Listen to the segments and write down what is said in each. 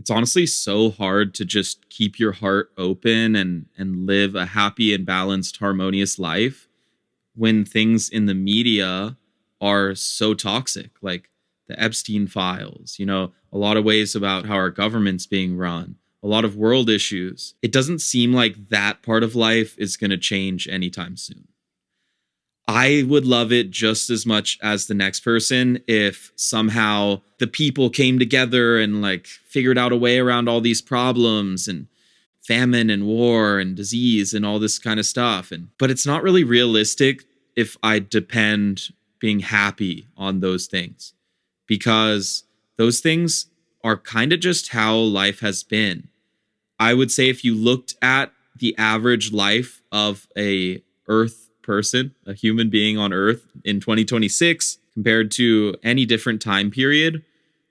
It's honestly so hard to just keep your heart open and live a happy and balanced, harmonious life when things in the media are so toxic, like the Epstein files, a lot of ways about how our government's being run, a lot of world issues. It doesn't seem like that part of life is going to change anytime soon. I would love it just as much as the next person if somehow the people came together and like figured out a way around all these problems and famine and war and disease and all this kind of stuff. But it's not really realistic if I depend being happy on those things, because those things are kind of just how life has been. I would say if you looked at the average life of a Earth person, a human being on Earth in 2026, compared to any different time period,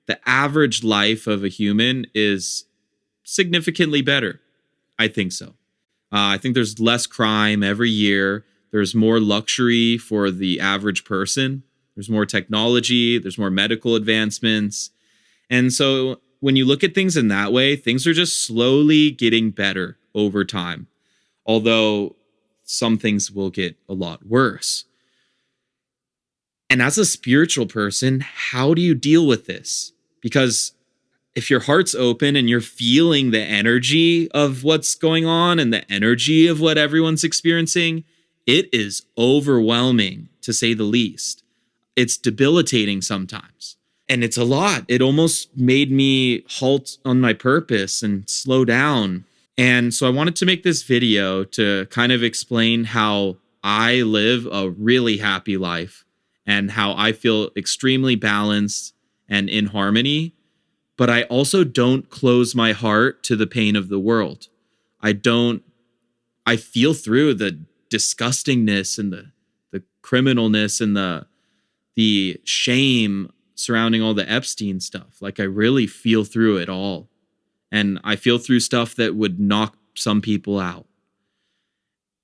the average life of a human is significantly better. I think so. I think there's less crime every year. There's more luxury for the average person. There's more technology. There's more medical advancements. And so when you look at things in that way, things are just slowly getting better over time. Although some things will get a lot worse. And as a spiritual person, how do you deal with this? Because if your heart's open and you're feeling the energy of what's going on and the energy of what everyone's experiencing, it is overwhelming, to say the least. It's debilitating sometimes. And it's a lot. It almost made me halt on my purpose and slow down. And so I wanted to make this video to kind of explain how I live a really happy life and how I feel extremely balanced and in harmony. But I also don't close my heart to the pain of the world. I feel through the disgustingness and the criminalness and the shame surrounding all the Epstein stuff. Like I really feel through it all. And I feel through stuff that would knock some people out.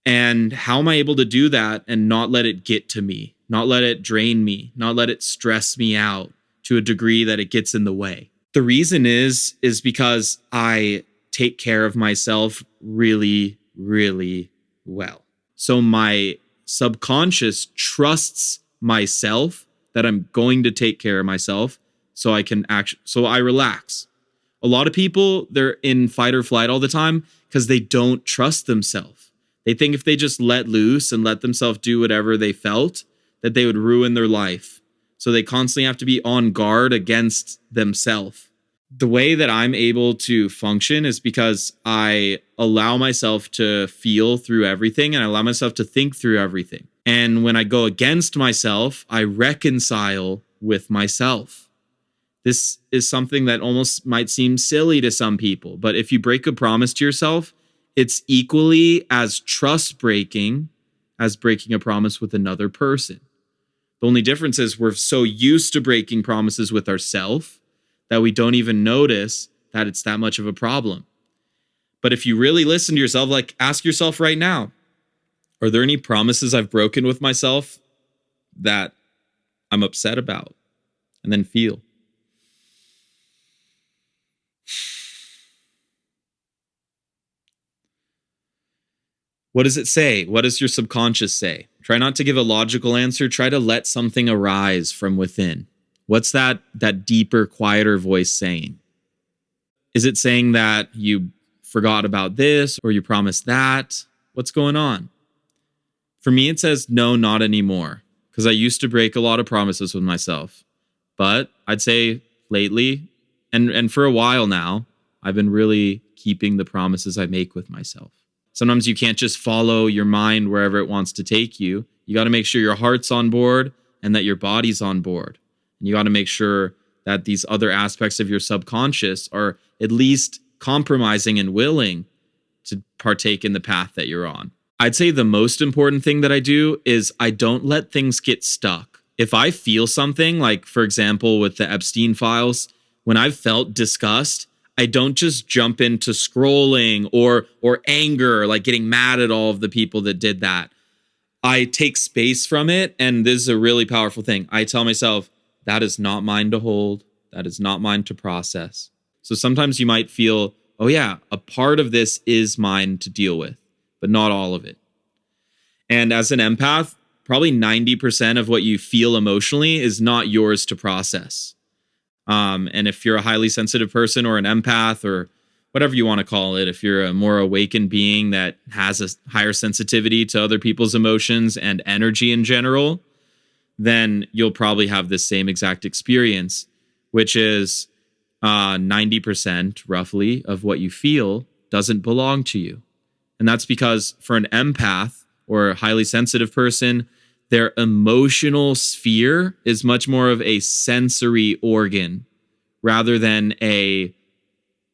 And how am I able to do that and not let it get to me, not let it drain me, not let it stress me out to a degree that it gets in the way? The reason is because I take care of myself really, really well. So my subconscious trusts myself that I'm going to take care of myself so I relax. A lot of people, they're in fight or flight all the time because they don't trust themselves. They think if they just let loose and let themselves do whatever they felt, that they would ruin their life. So they constantly have to be on guard against themselves. The way that I'm able to function is because I allow myself to feel through everything and I allow myself to think through everything. And when I go against myself, I reconcile with myself. This is something that almost might seem silly to some people, but if you break a promise to yourself, it's equally as trust-breaking as breaking a promise with another person. The only difference is we're so used to breaking promises with ourselves that we don't even notice that it's that much of a problem. But if you really listen to yourself, like ask yourself right now, are there any promises I've broken with myself that I'm upset about? And then feel. What does it say? What does your subconscious say? Try not to give a logical answer. Try to let something arise from within. What's that deeper, quieter voice saying? Is it saying that you forgot about this or you promised that? What's going on? For me, it says, no, not anymore. Because I used to break a lot of promises with myself. But I'd say lately, and for a while now, I've been really keeping the promises I make with myself. Sometimes you can't just follow your mind wherever it wants to take you. You got to make sure your heart's on board and that your body's on board. And you got to make sure that these other aspects of your subconscious are at least compromising and willing to partake in the path that you're on. I'd say the most important thing that I do is I don't let things get stuck. If I feel something, like for example with the Epstein files, when I've felt disgust, I don't just jump into scrolling or anger, like getting mad at all of the people that did that. I take space from it, and this is a really powerful thing. I tell myself, that is not mine to hold. That is not mine to process. So sometimes you might feel, oh yeah, a part of this is mine to deal with, but not all of it. And as an empath, probably 90% of what you feel emotionally is not yours to process. And if you're a highly sensitive person or an empath or whatever you want to call it, if you're a more awakened being that has a higher sensitivity to other people's emotions and energy in general, then you'll probably have this same exact experience, which is 90% roughly of what you feel doesn't belong to you. And that's because for an empath or a highly sensitive person, their emotional sphere is much more of a sensory organ rather than a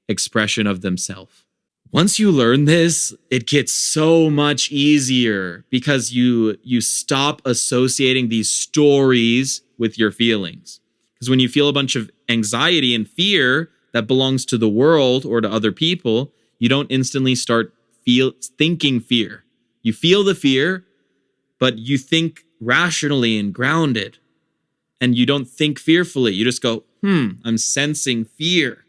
expression of themselves. Once you learn this, it gets so much easier because you stop associating these stories with your feelings. Because when you feel a bunch of anxiety and fear that belongs to the world or to other people, you don't instantly start thinking fear. You feel the fear, but you think rationally and grounded. And you don't think fearfully. You just go, I'm sensing fear.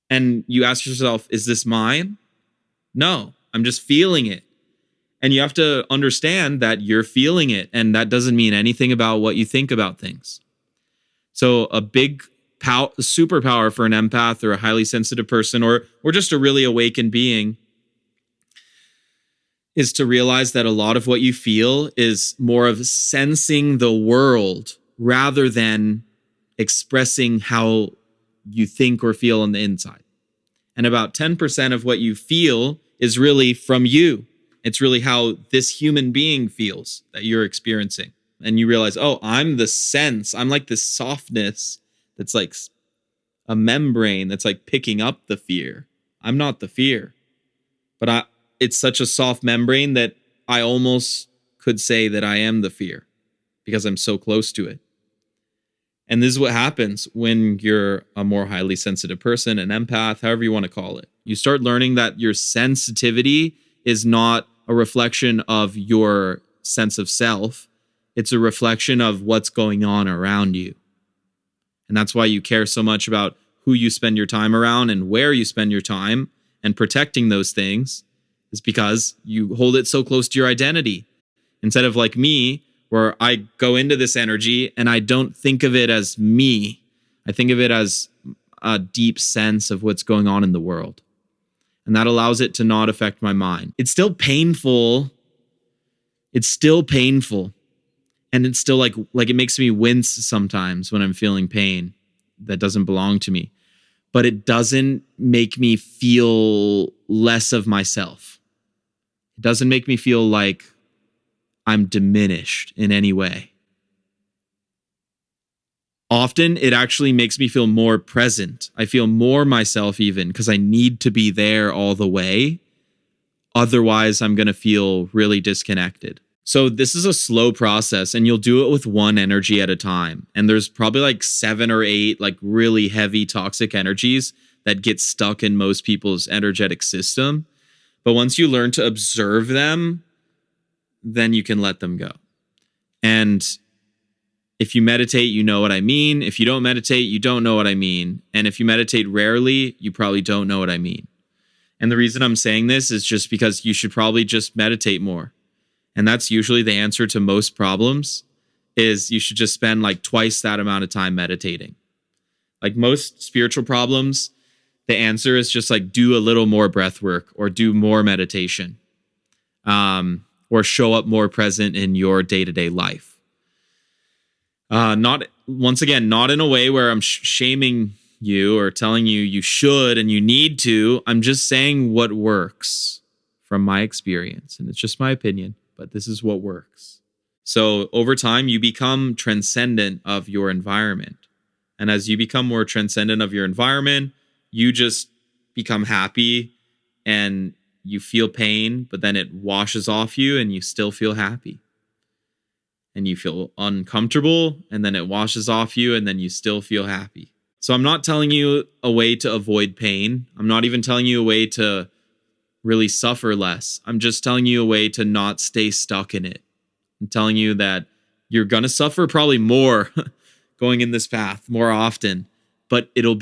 And you ask yourself, is this mine? No, I'm just feeling it. And you have to understand that you're feeling it. And that doesn't mean anything about what you think about things. So a big superpower for an empath or a highly sensitive person or just a really awakened being is to realize that a lot of what you feel is more of sensing the world rather than expressing how you think or feel on the inside. And about 10% of what you feel is really from you. It's really how this human being feels that you're experiencing. And you realize, oh, I'm the sense. I'm like this softness that's like a membrane that's like picking up the fear. I'm not the fear. But it's such a soft membrane that I almost could say that I am the fear because I'm so close to it. And this is what happens when you're a more highly sensitive person, an empath, however you want to call it. You start learning that your sensitivity is not a reflection of your sense of self. It's a reflection of what's going on around you. And that's why you care so much about who you spend your time around and where you spend your time, and protecting those things is because you hold it so close to your identity. Instead of like me, where I go into this energy and I don't think of it as me. I think of it as a deep sense of what's going on in the world. And that allows it to not affect my mind. It's still painful. It's still painful. And it's still like it makes me wince sometimes when I'm feeling pain that doesn't belong to me. But it doesn't make me feel less of myself. It doesn't make me feel like I'm diminished in any way. Often, it actually makes me feel more present. I feel more myself even because I need to be there all the way. Otherwise, I'm going to feel really disconnected. So this is a slow process and you'll do it with one energy at a time. And there's probably like 7 or 8 like really heavy toxic energies that get stuck in most people's energetic system. But once you learn to observe them, then you can let them go. And if you meditate, you know what I mean. If you don't meditate, you don't know what I mean. And if you meditate rarely, you probably don't know what I mean. And the reason I'm saying this is just because you should probably just meditate more. And that's usually the answer to most problems, is you should just spend like twice that amount of time meditating. Like most spiritual problems, the answer is just like do a little more breath work or do more meditation, or show up more present in your day-to-day life. Not in a way where I'm shaming you or telling you you should and you need to. I'm just saying what works from my experience. And it's just my opinion, but this is what works. So over time, you become transcendent of your environment. And as you become more transcendent of your environment, you just become happy and you feel pain, but then it washes off you and you still feel happy. And you feel uncomfortable and then it washes off you and then you still feel happy. So I'm not telling you a way to avoid pain. I'm not even telling you a way to really suffer less. I'm just telling you a way to not stay stuck in it. I'm telling you that you're going to suffer probably more going in this path more often, but it'll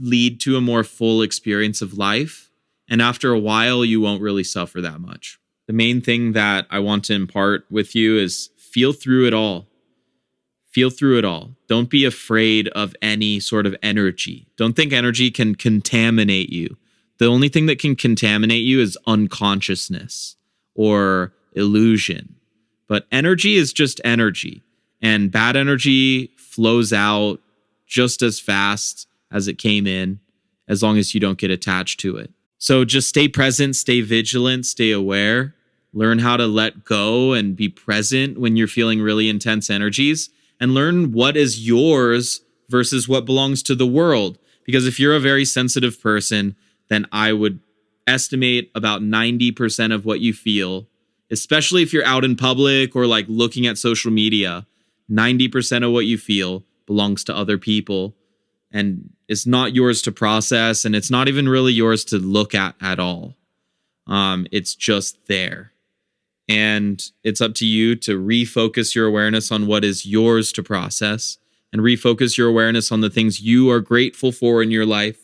lead to a more full experience of life. And after a while, you won't really suffer that much. The main thing that I want to impart with you is feel through it all. Feel through it all. Don't be afraid of any sort of energy. Don't think energy can contaminate you. The only thing that can contaminate you is unconsciousness or illusion. But energy is just energy, and bad energy flows out just as fast as it came in, as long as you don't get attached to it. So just stay present, stay vigilant, stay aware, learn how to let go and be present when you're feeling really intense energies, and learn what is yours versus what belongs to the world. Because if you're a very sensitive person, then I would estimate about 90% of what you feel, especially if you're out in public or like looking at social media, 90% of what you feel belongs to other people and is not yours to process. And it's not even really yours to look at all. It's just there. And it's up to you to refocus your awareness on what is yours to process, and refocus your awareness on the things you are grateful for in your life,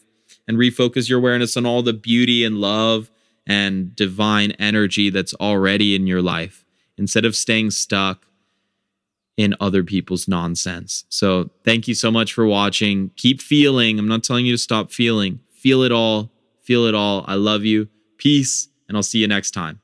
and refocus your awareness on all the beauty and love and divine energy that's already in your life, instead of staying stuck in other people's nonsense. So thank you so much for watching. Keep feeling. I'm not telling you to stop feeling. Feel it all. Feel it all. I love you. Peace. And I'll see you next time.